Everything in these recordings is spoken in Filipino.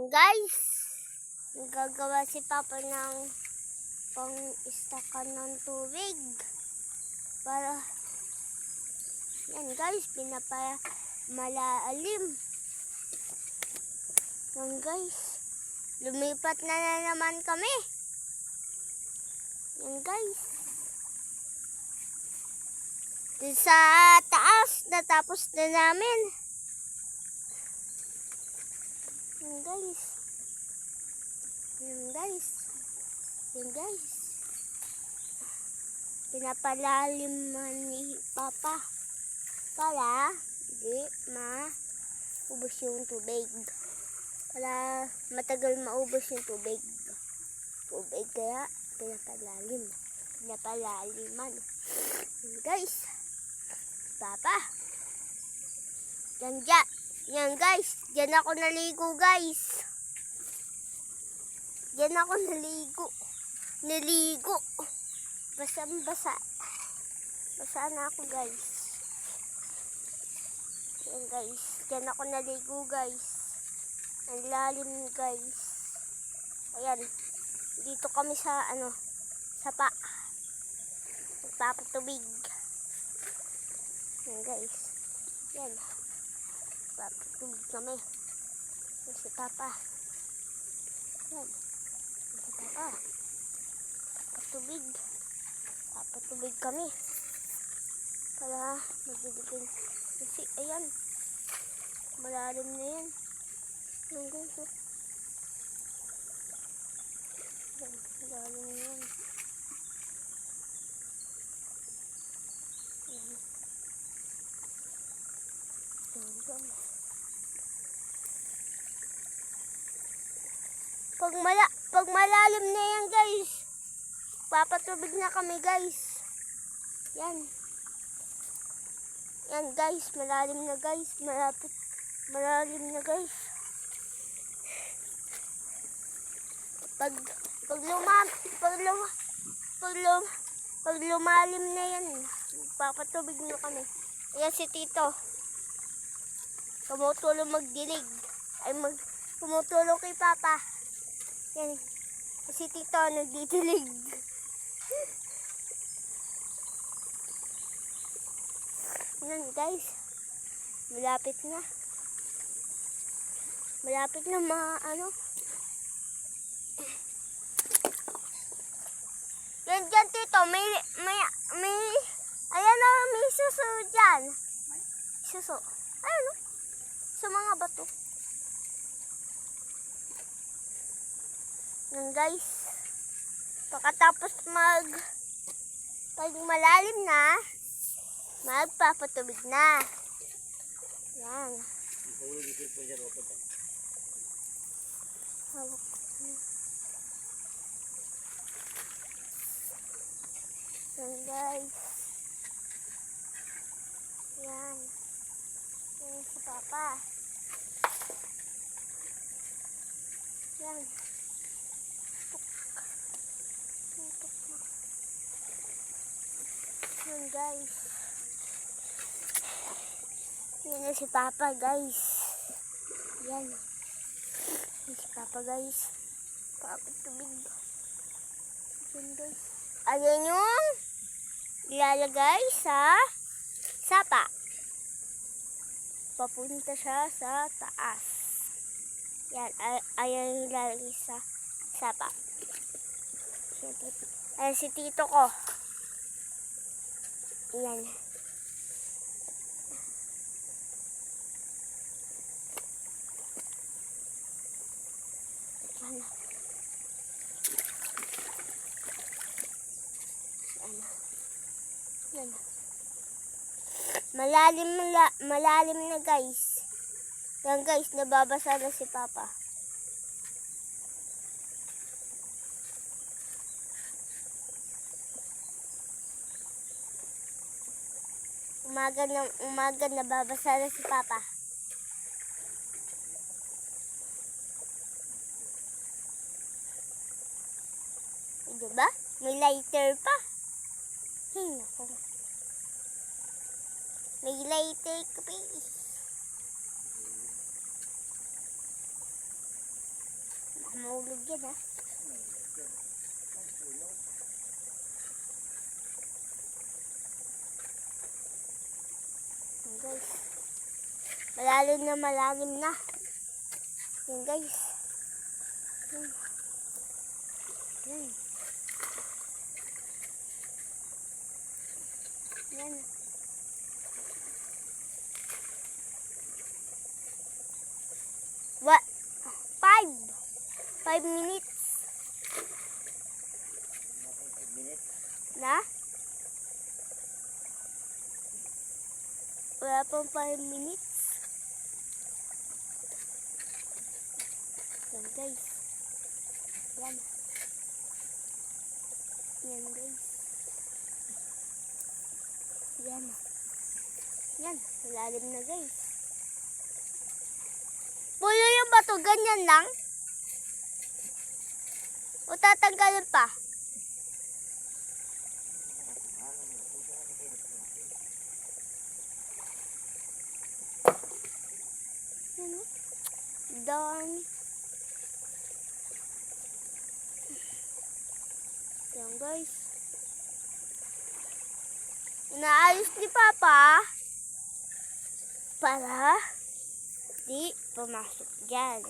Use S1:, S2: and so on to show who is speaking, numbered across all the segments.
S1: Guys, gagawa si Papa ng pang-istakan ng tubig. Para, yan guys, pinapamalalim. Yan guys, lumipat na naman kami. Yan guys. Sa taas, natapos na namin. Yan guys. Yan guys. Yan guys. Pinapalalim ni Papa para hindi maubos yung tubig. Para matagal maubos yung tubig. Kaya pinapalaliman. Yan guys. Papa. Yan guys. Diyan ako naligo guys. Diyan ako naligo. Basang-basa. Basa na ako guys. Yan guys. Diyan ako naligo guys. Ang lalim guys. Ayan. Dito kami sa sapa. Nagpapatubig. Yan guys. Yan. Papatubig kami. Yan si Papa. Yan. Si Papa. Papatubig kami. Para magdidipin. Kasi ayan. Malalim na yan. Yan guys. Yan. Malalim na yan. Pag malalim na yan guys, papatubig na kami guys. Yan. Yan guys, malalim na guys. Malalim na guys. Pag lumalim na yan, papatubig na kami. Ayan si Tito. Tumutulong magdilig. Tumutulong kay Papa. Yan. Si Tito nagdidilig. Yan guys. Malapit na. Malapit na Yan dyan Tito. Ayan na, may suso dyan. Suso. Ayan o. Sa mga bato. Yan guys. Pagkatapos pag malalim na, magpapatubig na. Yan. Hawak ko. Yan guys. Yan. Yan si Papa. Yan. Yan guys. Yan na si Papa guys. Yan. Yan si Papa guys. Papatubig. Yan guys. Ayan yung ilalagay sa sapa. Papunta siya sa taas. Yan. Ayan yung ilalagay sa sapa. Ayan si Tito ko. Yan. Yan. Malalim na guys. Yan guys, nababasa na si Papa. Umaga nababasa na si Papa. Diba? May lighter pa. Naku. May lighter ka pa. Mahulog yan ha. Yan guys. Malalim na malalim na. Yan guys. Yan. Yan. Yan. What? 5 minutes. Na? Wala pang 5 minutes. Yan guys. Yan. Yan guys. Yan. Yan. Malalim na guys. Pulo yung bato. Ganyan lang. O tatanggalin pa. Yan o. Done. Yan guys. Inaayos ni Papa para di pumasok dyan.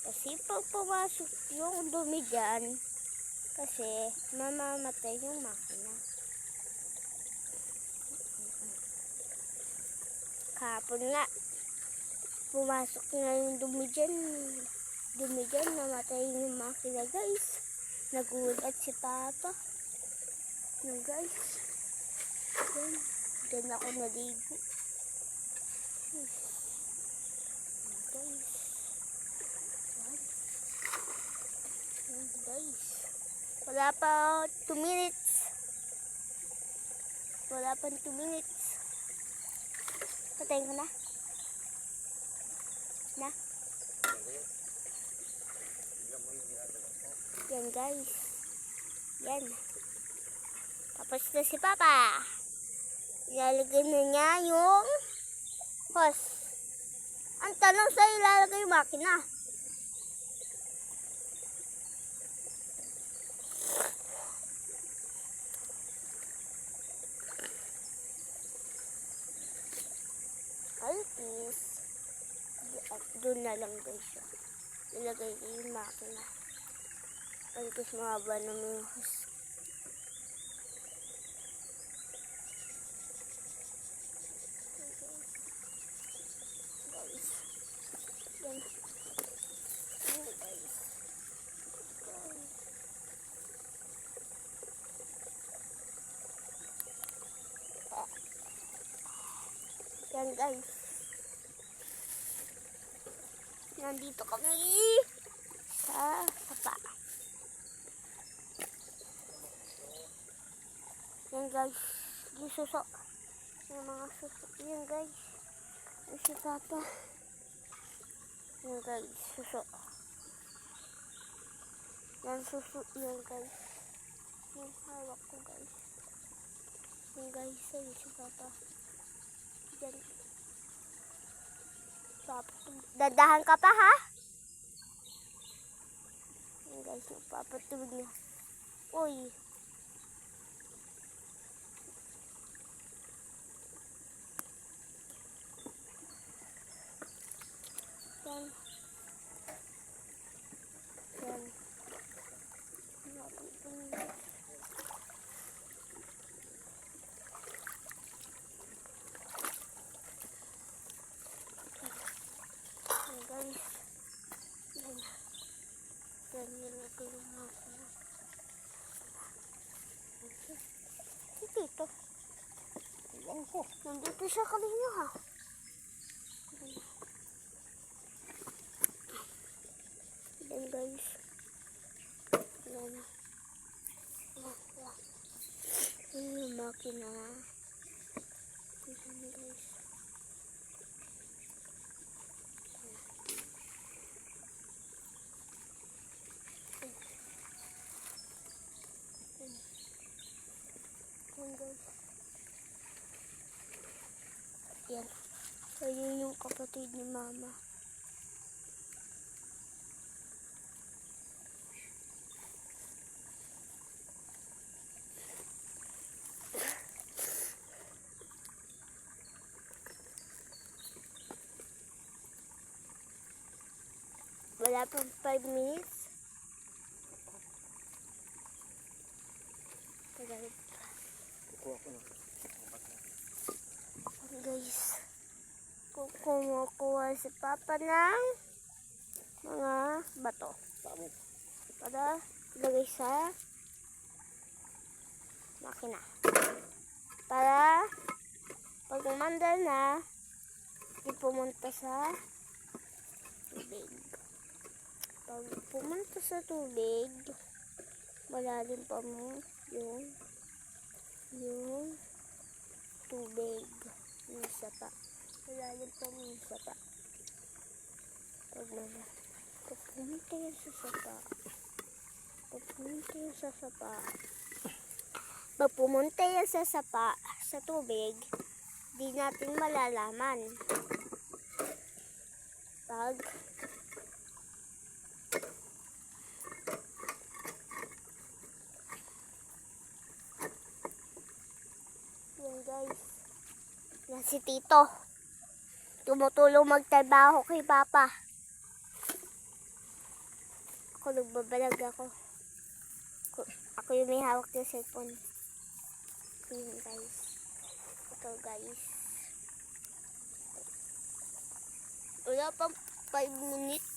S1: Kasi pag pumasok yung dumi dyan, kasi mamamatay yung makina. Kahapon nga, pumasok na yung dumi dyan, namatay yung makina guys. Nagulat si Papa. No guys. Diyan ako naligo. Guys. Guys. Wala pa 2 minutes. Wala pa 2 minutes. Patayin ko na. Na? Yan guys. Yan. Tapos na si Papa. Ilalagay na niya yung hose. Ang tanong sa ilalagay yung makina. Altis. Doon na lang guys. Ilagay yung makina. Altis mahaba naman yung hose. Yan guys. Nandito kami sa sapa. Yan guys. Yung suso. Yung mga suso. Yan guys. Yung si Papa. Yan guys. Suso. Yan suso. Yan guys. Yung hawak ko guys. Yan guys. Yan si Papa. Yan. Dadahan ka pa ha? Yan guys, nagpapatubig na. Uy. Yan. Yan. Guys, yan. Yan nilagay yung makina. Si Tito. Nandito siya kanina ha. Yan guys. Yan. Yan yung makina. Yan guys. Yan. Ayun yung kapatid ni Mama. Wala pang 5 minutes. Tagal pa.
S2: Kukuha ko na.
S1: Guys, kumukuha si Papa ng mga bato.
S2: Tama.
S1: Para ilagay sa makina. Para pag umandar na, di pumunta sa tubig. Pag pumunta sa tubig, malalim pa mo yung tubig. Yung sapa. Malalim pa mo yung sapa. Pag pumunta yan sa sapa. Pag pumunta yan sa sapa. Pag pumunta yan sa sapa, sa tubig, di natin malalaman. Pag yan guys. Yan si Tito. Tumutulong magtrabaho kay Papa. Ako nagbabalag ako. Ako yung may hawak ng cellphone. Yun guys. Ito guys. Wala pang 5 minutes.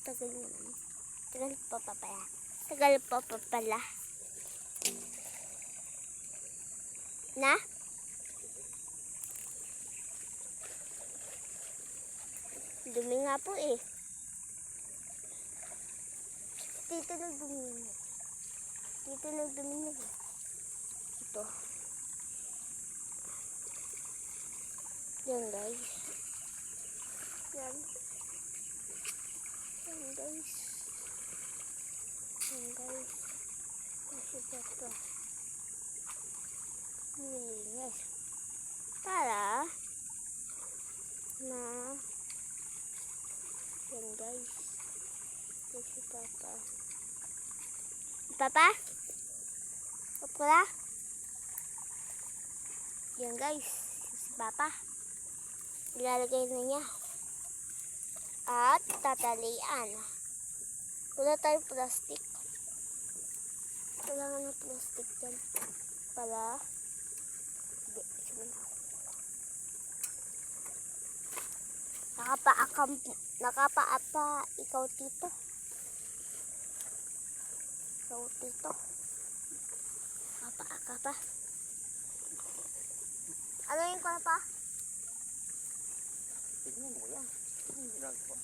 S1: Tagal naman. Tagal pa pala. Tagal pa pala. Na? Dumi nga po eh. Dito nagdumi na. Dito nagdumi na. Ito. Yan guys. Yan. Yan guys. Yan guys. Kasi ito. Nilinis. Para na yan guys. Kasi Papa. Papa? Papa? Yan guys. Si Papa. Ilalagay na niya. At tatalian. Wala tayong plastic. Kailangan ng plastic dyan. Para nakapaapa ikaw Tito. Ikaw Tito. Nakapaaka pa. Ano yung ko pa?
S2: Tignan mo yan. Ang ginagawa.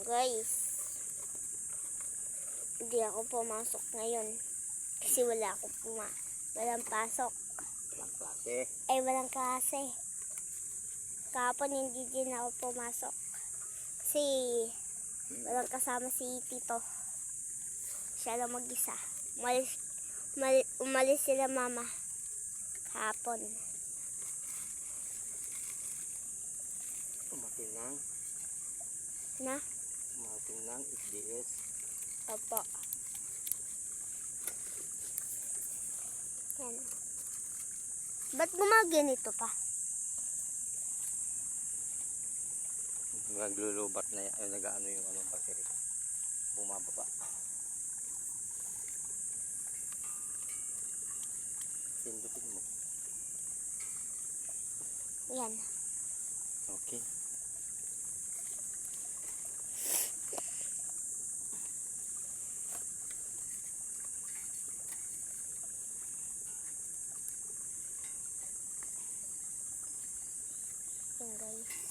S1: Guys, hindi ako pumasok ngayon kasi walang pasok.
S2: Walang klase.
S1: Walang klase. Kahapon hindi din ako pumasok kasi walang kasama si Tito. Siya lang mag-isa. Umalis sila mama kahapon.
S2: Matinang.
S1: Na?
S2: Matinang SDS.
S1: Opo. Yan. Ba't gumaganito pa?
S2: Naglulubat na yan. Nag-ano yung anong battery. Bumababa. Pindutin mo.
S1: Yan.
S2: Okay.
S1: Yan guys.